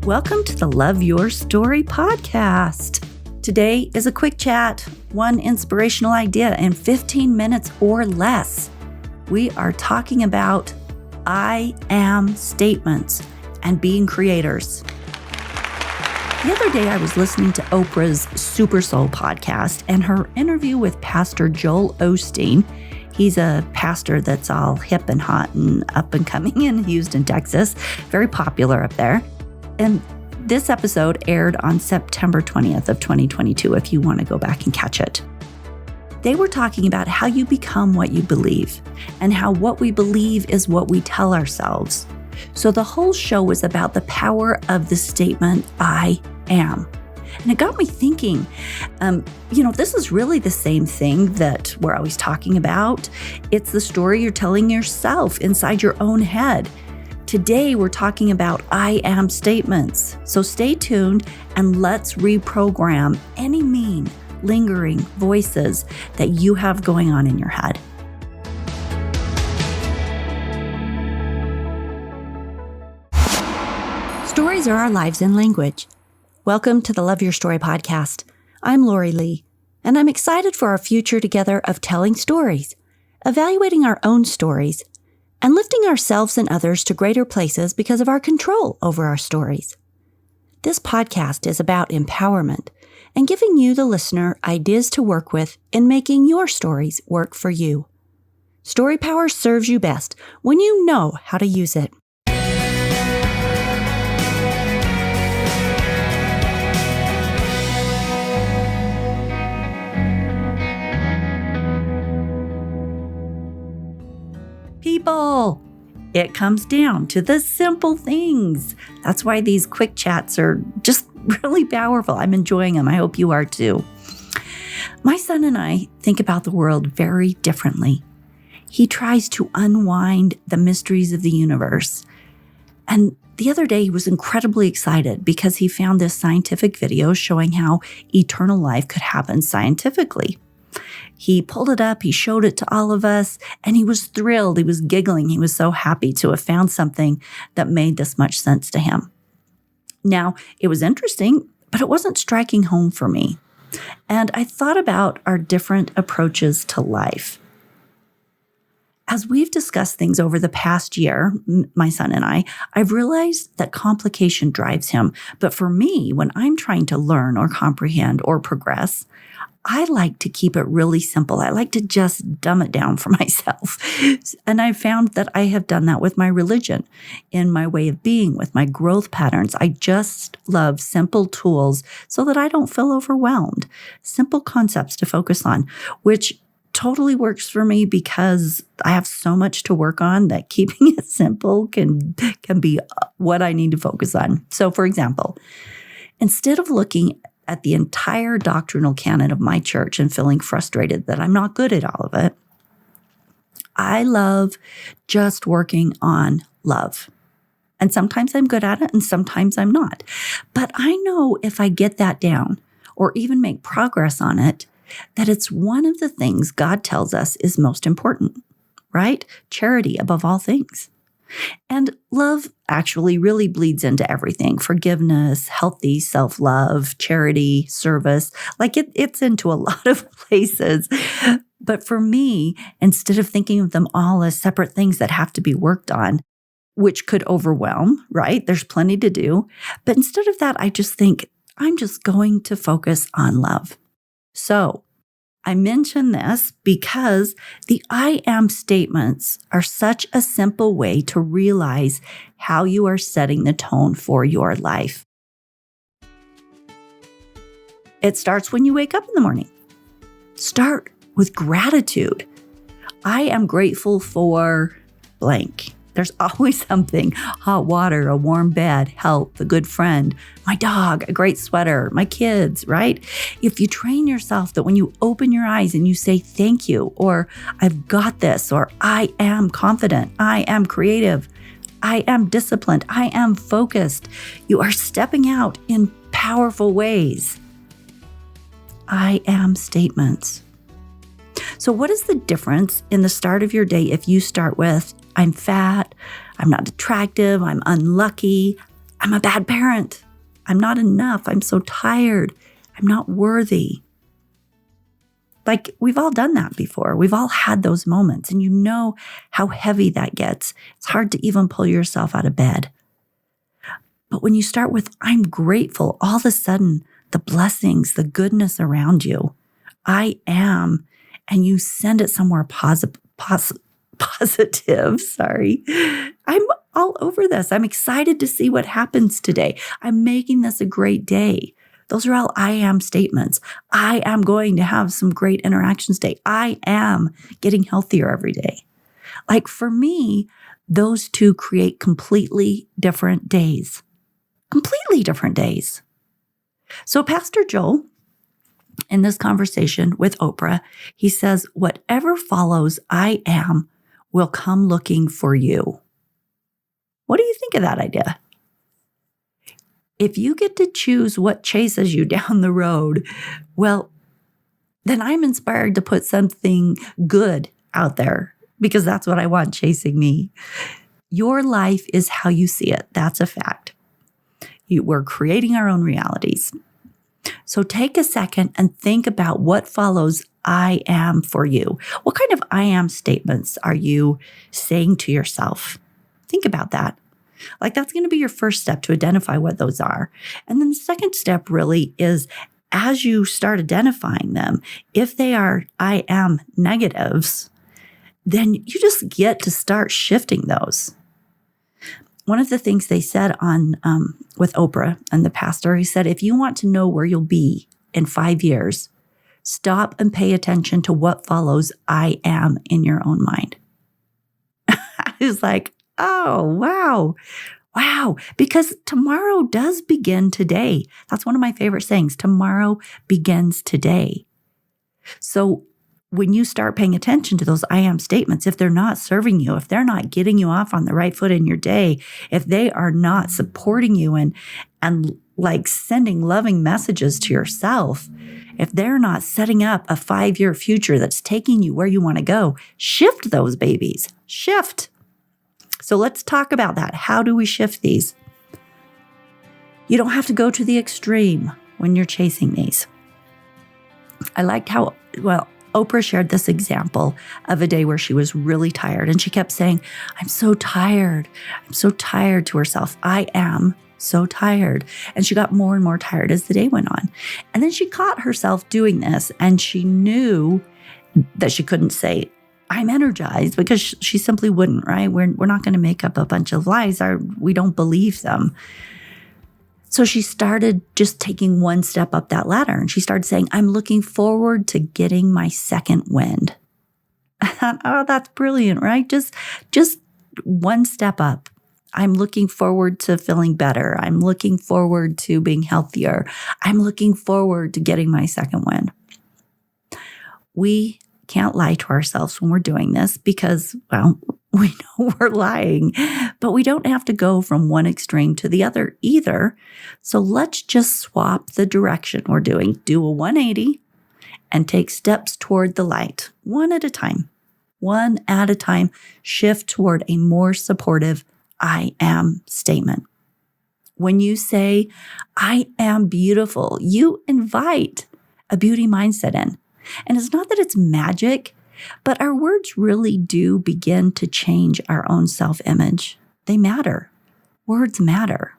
Welcome to the Love Your Story podcast. Today is a quick chat, one inspirational idea in 15 minutes or less. We are talking about I am statements and being creators. The other day, I was listening to Oprah's Super Soul podcast and her interview with Pastor Joel Osteen. He's a pastor that's all hip and hot and up and coming in Houston, Texas, very popular up there. And this episode aired on September 20th of 2022, if you want to go back and catch it. They were talking about how you become what you believe and how what we believe is what we tell ourselves. So the whole show was about the power of the statement, I am. And it got me thinking, this is really the same thing that we're always talking about. It's the story you're telling yourself inside your own head. Today, we're talking about I am statements. So stay tuned and let's reprogram any mean, lingering voices that you have going on in your head. Stories are our lives in language. Welcome to the Love Your Story podcast. I'm Lori Lee, and I'm excited for our future together of telling stories, evaluating our own stories, and lifting ourselves and others to greater places because of our control over our stories. This podcast is about empowerment and giving you, the listener, ideas to work with in making your stories work for you. Story power serves you best when you know how to use it. People, it comes down to the simple things. That's why these quick chats are just really powerful. I'm enjoying them. I hope you are too. My son and I think about the world very differently. He tries to unwind the mysteries of the universe. And the other day, he was incredibly excited because he found this scientific video showing how eternal life could happen scientifically. He pulled it up, he showed it to all of us, and he was thrilled. He was giggling. He was so happy to have found something that made this much sense to him. Now, it was interesting, but it wasn't striking home for me. And I thought about our different approaches to life. As we've discussed things over the past year, my son and I've realized that complication drives him. But for me, when I'm trying to learn or comprehend or progress, I like to keep it really simple. I like to just dumb it down for myself. And I found that I have done that with my religion, in my way of being, with my growth patterns. I just love simple tools so that I don't feel overwhelmed. Simple concepts to focus on, which totally works for me because I have so much to work on that keeping it simple can be what I need to focus on. So for example, instead of looking at the entire doctrinal canon of my church and feeling frustrated that I'm not good at all of it, I love just working on love. And sometimes I'm good at it and sometimes I'm not. But I know if I get that down or even make progress on it, that it's one of the things God tells us is most important, right? Charity above all things. And love actually really bleeds into everything. Forgiveness, healthy self-love, charity, service, it's into a lot of places. But for me, instead of thinking of them all as separate things that have to be worked on, which could overwhelm, right? There's plenty to do. But instead of that, I just think I'm just going to focus on love. So I mention this because the I am statements are such a simple way to realize how you are setting the tone for your life. It starts when you wake up in the morning. Start with gratitude. I am grateful for blank. There's always something: hot water, a warm bed, health, a good friend, my dog, a great sweater, my kids, right? If you train yourself that when you open your eyes and you say thank you, or I've got this, or I am confident, I am creative, I am disciplined, I am focused, you are stepping out in powerful ways. I am statements. So what is the difference in the start of your day if you start with, I'm fat, I'm not attractive, I'm unlucky, I'm a bad parent. I'm not enough. I'm so tired. I'm not worthy. Like, we've all done that before. We've all had those moments, and you know how heavy that gets. It's hard to even pull yourself out of bed. But when you start with, I'm grateful, all of a sudden, the blessings, the goodness around you, I am, and you send it somewhere positive. Sorry. I'm all over this. I'm excited to see what happens today. I'm making this a great day. Those are all I am statements. I am going to have some great interactions today. I am getting healthier every day. Like, for me, those two create completely different days. Completely different days. So Pastor Joel, in this conversation with Oprah, he says, whatever follows I am will come looking for you. What do you think of that idea? If you get to choose what chases you down the road, well, then I'm inspired to put something good out there, because that's what I want chasing me. Your life is how you see it. That's a fact. We're creating our own realities. So take a second and think about what follows I am for you. What kind of I am statements are you saying to yourself? Think about that. Like, that's going to be your first step to identify what those are. And then the second step really is, as you start identifying them, if they are I am negatives, then you just get to start shifting those. One of the things they said on with Oprah and the pastor, he said, if you want to know where you'll be in 5 years, stop and pay attention to what follows I am in your own mind. I was like, oh, wow. Wow. Because tomorrow does begin today. That's one of my favorite sayings. Tomorrow begins today. So when you start paying attention to those I am statements, if they're not serving you, if they're not getting you off on the right foot in your day, if they are not supporting you and like sending loving messages to yourself, if they're not setting up a 5-year future that's taking you where you want to go, shift those babies. Shift. So let's talk about that. How do we shift these? You don't have to go to the extreme when you're chasing these. I liked how, Oprah shared this example of a day where she was really tired, and she kept saying, I'm so tired. I'm so tired to herself. I am so tired. And she got more and more tired as the day went on. And then she caught herself doing this, and she knew that she couldn't say, I'm energized, because she simply wouldn't, right? We're not going to make up a bunch of lies. We don't believe them. So she started just taking one step up that ladder, and she started saying, I'm looking forward to getting my second wind. I thought, oh, that's brilliant, right? Just one step up. I'm looking forward to feeling better. I'm looking forward to being healthier. I'm looking forward to getting my second wind. We can't lie to ourselves when we're doing this, because, well, we know we're lying, but we don't have to go from one extreme to the other either. So let's just swap the direction we're doing. Do a 180 and take steps toward the light, one at a time. One at a time, shift toward a more supportive I am statement. When you say, I am beautiful, you invite a beauty mindset in. And it's not that it's magic, but our words really do begin to change our own self-image. They matter. Words matter.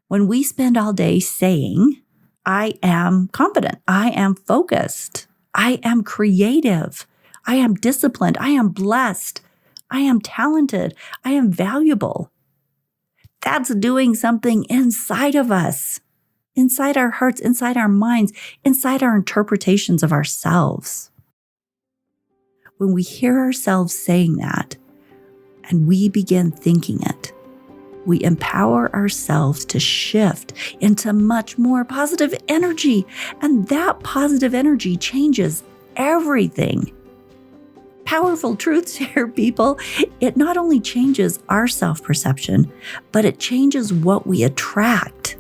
When we spend all day saying, I am confident, I am focused, I am creative, I am disciplined, I am blessed, I am talented, I am valuable, that's doing something inside of us. Inside our hearts, inside our minds, inside our interpretations of ourselves. When we hear ourselves saying that and we begin thinking it, we empower ourselves to shift into much more positive energy. And that positive energy changes everything. Powerful truths here, people. It not only changes our self-perception, but it changes what we attract.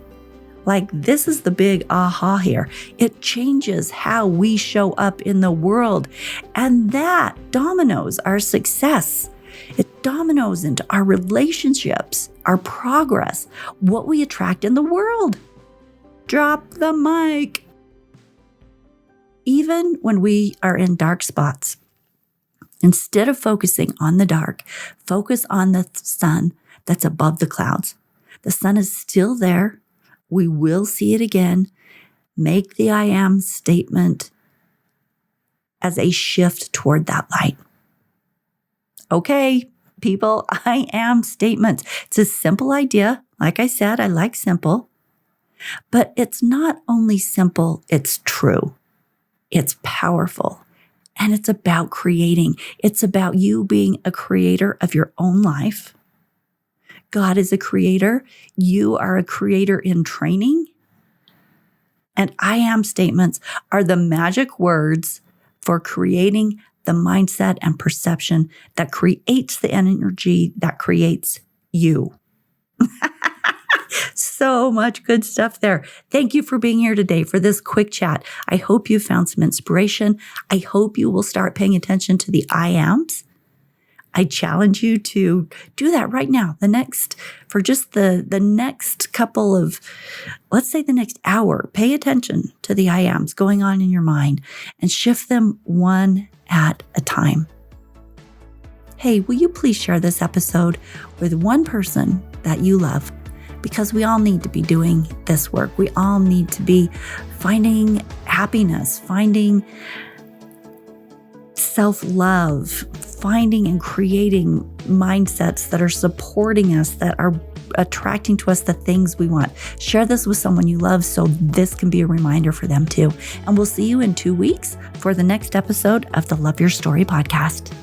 Like, this is the big aha here. It changes how we show up in the world. And that dominoes our success. It dominoes into our relationships, our progress, what we attract in the world. Drop the mic. Even when we are in dark spots, instead of focusing on the dark, focus on the sun that's above the clouds. The sun is still there. We will see it again. Make the I am statement as a shift toward that light. Okay, people, I am statements. It's a simple idea. Like I said, I like simple. But it's not only simple, it's true. It's powerful. And it's about creating. It's about you being a creator of your own life. God is a creator. You are a creator in training. And I am statements are the magic words for creating the mindset and perception that creates the energy that creates you. So much good stuff there. Thank you for being here today for this quick chat. I hope you found some inspiration. I hope you will start paying attention to the I ams. I challenge you to do that right now. For just the next couple of, let's say the next hour, pay attention to the I ams going on in your mind and shift them one at a time. Hey, will you please share this episode with one person that you love? Because we all need to be doing this work. We all need to be finding happiness, finding self-love, finding and creating mindsets that are supporting us, that are attracting to us the things we want. Share this with someone you love so this can be a reminder for them too. And we'll see you in 2 weeks for the next episode of the Love Your Story podcast.